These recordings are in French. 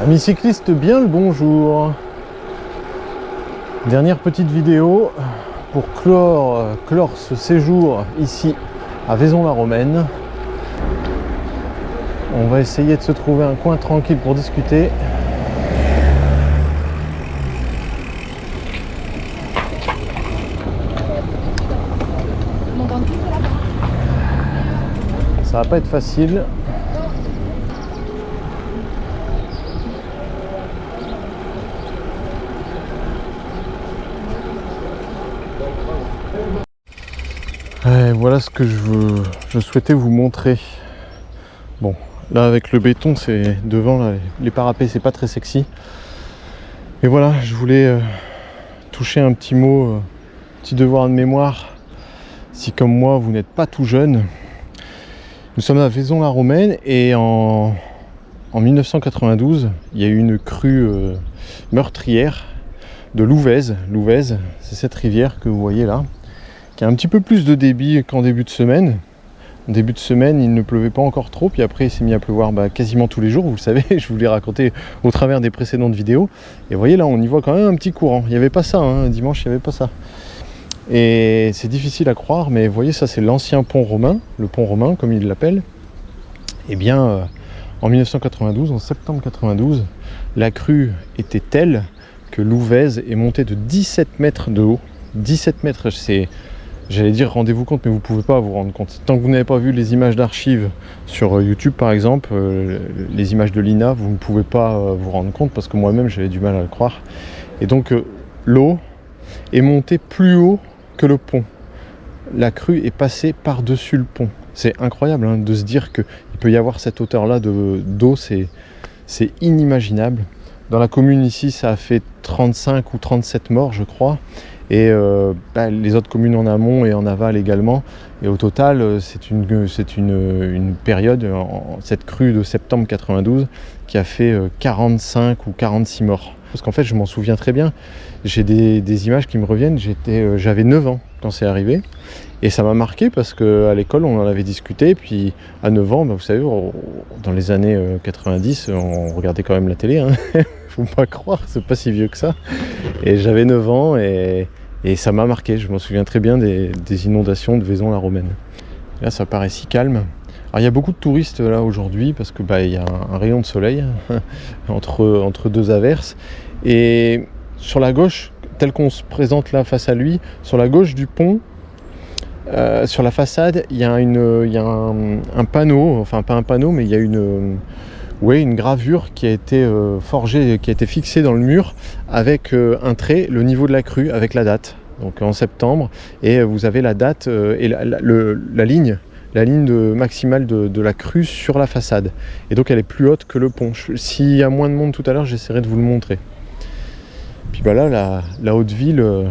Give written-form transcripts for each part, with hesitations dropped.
Amis cyclistes, bien le bonjour. Dernière petite vidéo pour clore ce séjour ici à Vaison-la-Romaine. On va essayer de se trouver un coin tranquille pour discuter. Ça va pas être facile. Et voilà ce que je souhaitais vous montrer. Bon, là avec le béton, c'est devant là, les parapets, c'est pas très sexy. Mais voilà, je voulais toucher un petit mot, petit devoir de mémoire. Si comme moi, vous n'êtes pas tout jeune, nous sommes à Vaison-la-Romaine et en 1992, il y a eu une crue meurtrière de l'Ouvèze. L'Ouvèze, c'est cette rivière que vous voyez là, qui a un petit peu plus de débit qu'en début de semaine. En début de semaine, il ne pleuvait pas encore trop, puis après il s'est mis à pleuvoir quasiment tous les jours, vous le savez, je vous l'ai raconté au travers des précédentes vidéos. Et vous voyez là, on y voit quand même un petit courant. Il n'y avait pas ça, hein, dimanche, il n'y avait pas ça. Et c'est difficile à croire, mais vous voyez, ça c'est l'ancien pont romain, le pont romain comme ils l'appellent. Et bien, en 1992, en septembre 92, la crue était telle que l'Ouvèze est montée de 17 mètres de haut. 17 mètres, c'est... J'allais dire rendez-vous compte, mais vous ne pouvez pas vous rendre compte. Tant que vous n'avez pas vu les images d'archives sur YouTube par exemple, les images de l'INA, vous ne pouvez pas vous rendre compte parce que moi-même j'avais du mal à le croire. Et donc l'eau est montée plus haut que le pont. La crue est passée par-dessus le pont. C'est incroyable hein, de se dire qu'il peut y avoir cette hauteur-là d'eau, c'est inimaginable. Dans la commune ici, ça a fait 35 ou 37 morts je crois. Et les autres communes en amont et en aval également. Et au total, c'est une période, cette crue de septembre 92, qui a fait 45 ou 46 morts. Parce qu'en fait, je m'en souviens très bien. J'ai des images qui me reviennent. J'avais 9 ans quand c'est arrivé. Et ça m'a marqué parce qu'à l'école, on en avait discuté. Puis à 9 ans, vous savez, dans les années 90, on regardait quand même la télé. Hein. Faut pas croire, c'est pas si vieux que ça. Et j'avais 9 ans et ça m'a marqué. Je m'en souviens très bien des inondations de Vaison-la-Romaine. Là, ça paraît si calme. Alors, il y a beaucoup de touristes là aujourd'hui parce que il y a un rayon de soleil entre deux averses. Et sur la gauche, tel qu'on se présente là face à lui, sur la gauche du pont, sur la façade, il y a un panneau, enfin pas un panneau, mais il y a une gravure qui a été forgée, qui a été fixée dans le mur avec un trait, le niveau de la crue avec la date, donc en septembre, et vous avez la date et la ligne maximale de la crue sur la façade. Et donc elle est plus haute que le pont. S'il y a moins de monde tout à l'heure, j'essaierai de vous le montrer. Puis là, la haute ville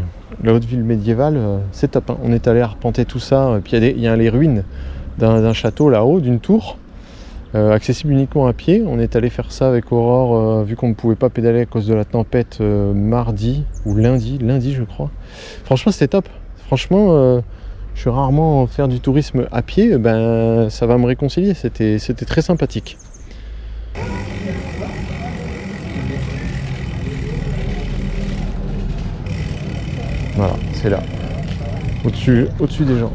médiévale, c'est top. Hein. On est allé arpenter tout ça, et puis il y a les ruines d'un château là-haut, d'une tour. Accessible uniquement à pied. On est allé faire ça avec Aurore vu qu'on ne pouvait pas pédaler à cause de la tempête mardi ou lundi je crois. Franchement c'était top. Franchement je suis rarement faire du tourisme à pied, ça va me réconcilier, c'était très sympathique. Voilà, c'est là, au-dessus des gens.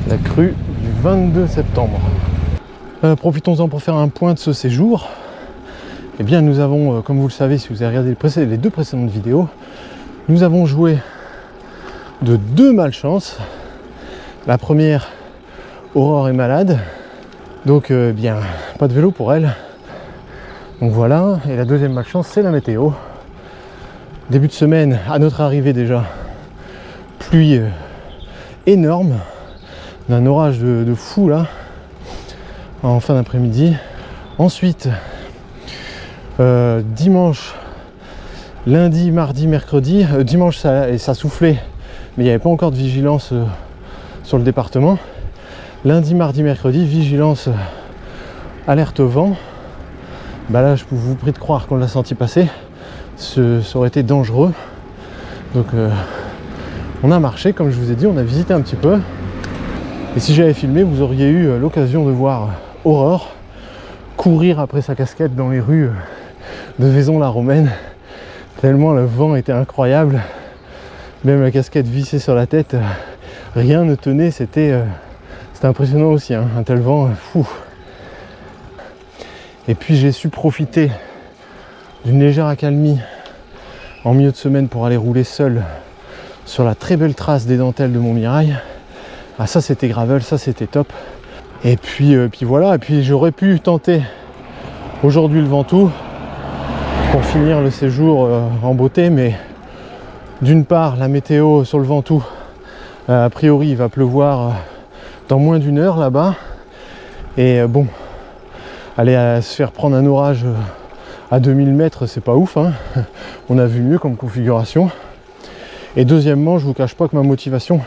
La crue du 22 septembre. Profitons-en pour faire un point de ce séjour. Eh bien, nous avons, comme vous le savez, si vous avez regardé les deux précédentes vidéos, nous avons joué de 2 malchances. La première, Aurore est malade, donc bien, pas de vélo pour elle. Donc voilà, et la deuxième malchance, c'est la météo. Début de semaine, à notre arrivée déjà, pluie énorme, d'un orage de fou là, en fin d'après-midi. Ensuite, dimanche, lundi, mardi, mercredi, dimanche ça soufflait, mais il n'y avait pas encore de vigilance sur le département. Lundi, mardi, mercredi, vigilance, alerte au vent. Bah là, je vous prie de croire qu'on l'a senti passer. Ça aurait été dangereux. Donc, on a marché, comme je vous ai dit, on a visité un petit peu. Et si j'avais filmé, vous auriez eu l'occasion de voir Aurore courir après sa casquette dans les rues de Vaison-la-Romaine. Tellement le vent était incroyable. Même la casquette vissée sur la tête, rien ne tenait. C'était impressionnant aussi, hein, un tel vent, fou. Et puis j'ai su profiter d'une légère accalmie en milieu de semaine pour aller rouler seul sur la très belle trace des dentelles de Montmirail. Ah, ça c'était gravel, ça c'était top. Et puis voilà, et puis j'aurais pu tenter aujourd'hui le Ventoux pour finir le séjour en beauté, mais d'une part la météo sur le Ventoux, a priori il va pleuvoir dans moins d'1 heure là-bas, et bon, aller se faire prendre un orage à 2000 mètres, c'est pas ouf, hein. On a vu mieux comme configuration. Et deuxièmement, je vous cache pas que ma motivation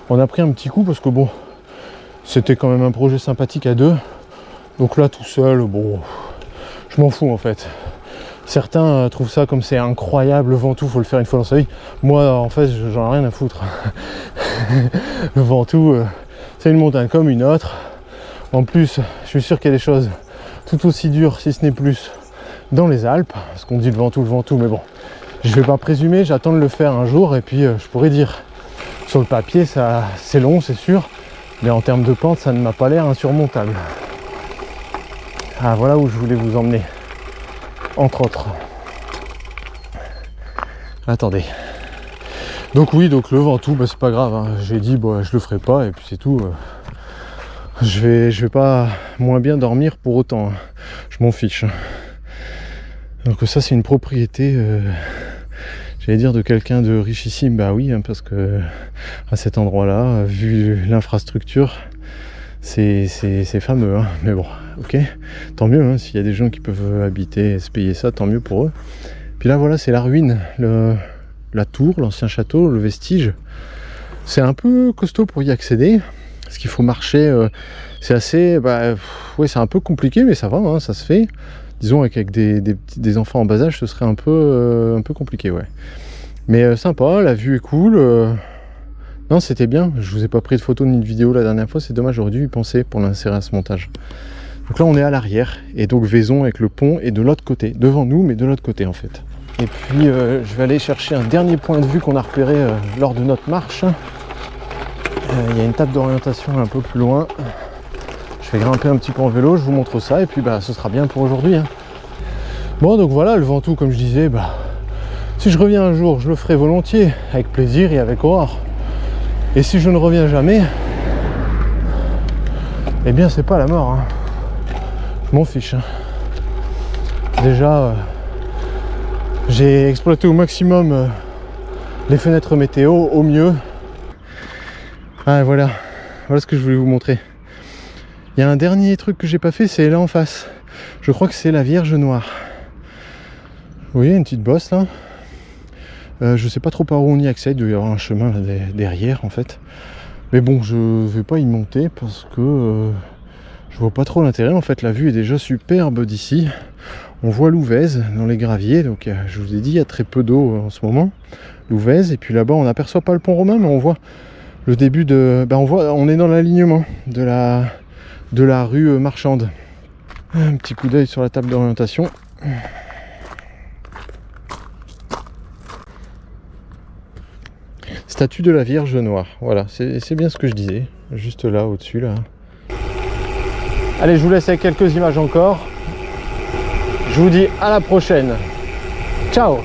on a pris un petit coup, parce que bon, c'était quand même un projet sympathique à 2. Donc là tout seul, bon, je m'en fous en fait. Certains trouvent ça comme c'est incroyable, le Ventoux, faut le faire une fois dans sa vie. Moi en fait j'en ai rien à foutre. Le Ventoux, c'est une montagne comme une autre. En plus, je suis sûr qu'il y a des choses tout aussi dures, si ce n'est plus, dans les Alpes. Parce qu'on dit le Ventoux, mais bon, je vais pas présumer, j'attends de le faire un jour, et puis je pourrais dire, sur le papier, ça c'est long, c'est sûr, mais en termes de pente, ça ne m'a pas l'air insurmontable. Ah, voilà où je voulais vous emmener, entre autres. Attendez. Donc oui, donc le Ventoux, bah, c'est pas grave, hein. J'ai dit, bah, je le ferai pas, et puis c'est tout. Je vais pas moins bien dormir pour autant, hein. Je m'en fiche. Donc ça, c'est une propriété, j'allais dire, de quelqu'un de richissime. Bah oui, hein, parce que à cet endroit-là, vu l'infrastructure, c'est fameux, hein. Mais bon, ok, tant mieux, hein, s'il y a des gens qui peuvent habiter et se payer ça, tant mieux pour eux. Puis là, voilà, c'est la ruine, la tour, l'ancien château, le vestige. C'est un peu costaud pour y accéder, parce qu'il faut marcher, c'est assez, ouais, c'est un peu compliqué, mais ça va, hein, ça se fait. Disons avec des enfants en bas âge, ce serait un peu compliqué, ouais. Mais sympa, la vue est cool. Non, c'était bien. Je vous ai pas pris de photo ni de vidéo la dernière fois, c'est dommage, j'aurais dû y penser pour l'insérer à ce montage. Donc là, on est à l'arrière, et donc Vaison avec le pont est de l'autre côté, devant nous, mais de l'autre côté en fait. Et puis, je vais aller chercher un dernier point de vue qu'on a repéré lors de notre marche. Il y a une table d'orientation un peu plus loin. Je vais grimper un petit peu en vélo, je vous montre ça, et puis ce sera bien pour aujourd'hui, hein. Bon, donc voilà, le Ventoux, comme je disais, si je reviens un jour, je le ferai volontiers, avec plaisir et avec Aurore. Et si je ne reviens jamais, eh bien c'est pas la mort, hein. Je m'en fiche, hein. Déjà, j'ai exploité au maximum les fenêtres météo, au mieux. Ah, voilà ce que je voulais vous montrer. Il y a un dernier truc que j'ai pas fait, c'est là en face. Je crois que c'est la Vierge Noire. Vous voyez, une petite bosse là. Je sais pas trop par où on y accède, il doit y avoir un chemin là derrière en fait. Mais bon, je vais pas y monter parce que je vois pas trop l'intérêt. En fait, la vue est déjà superbe d'ici. On voit l'Ouvèze dans les graviers, donc je vous ai dit, il y a très peu d'eau en ce moment. L'Ouvèze, et puis là-bas, on n'aperçoit pas le pont romain, mais on voit le début de... on est dans l'alignement de la rue marchande. Un petit coup d'œil sur la table d'orientation. Statue de la Vierge Noire, voilà, c'est bien ce que je disais, juste là, au-dessus, là. Allez, je vous laisse avec quelques images encore. Je vous dis à la prochaine. Ciao!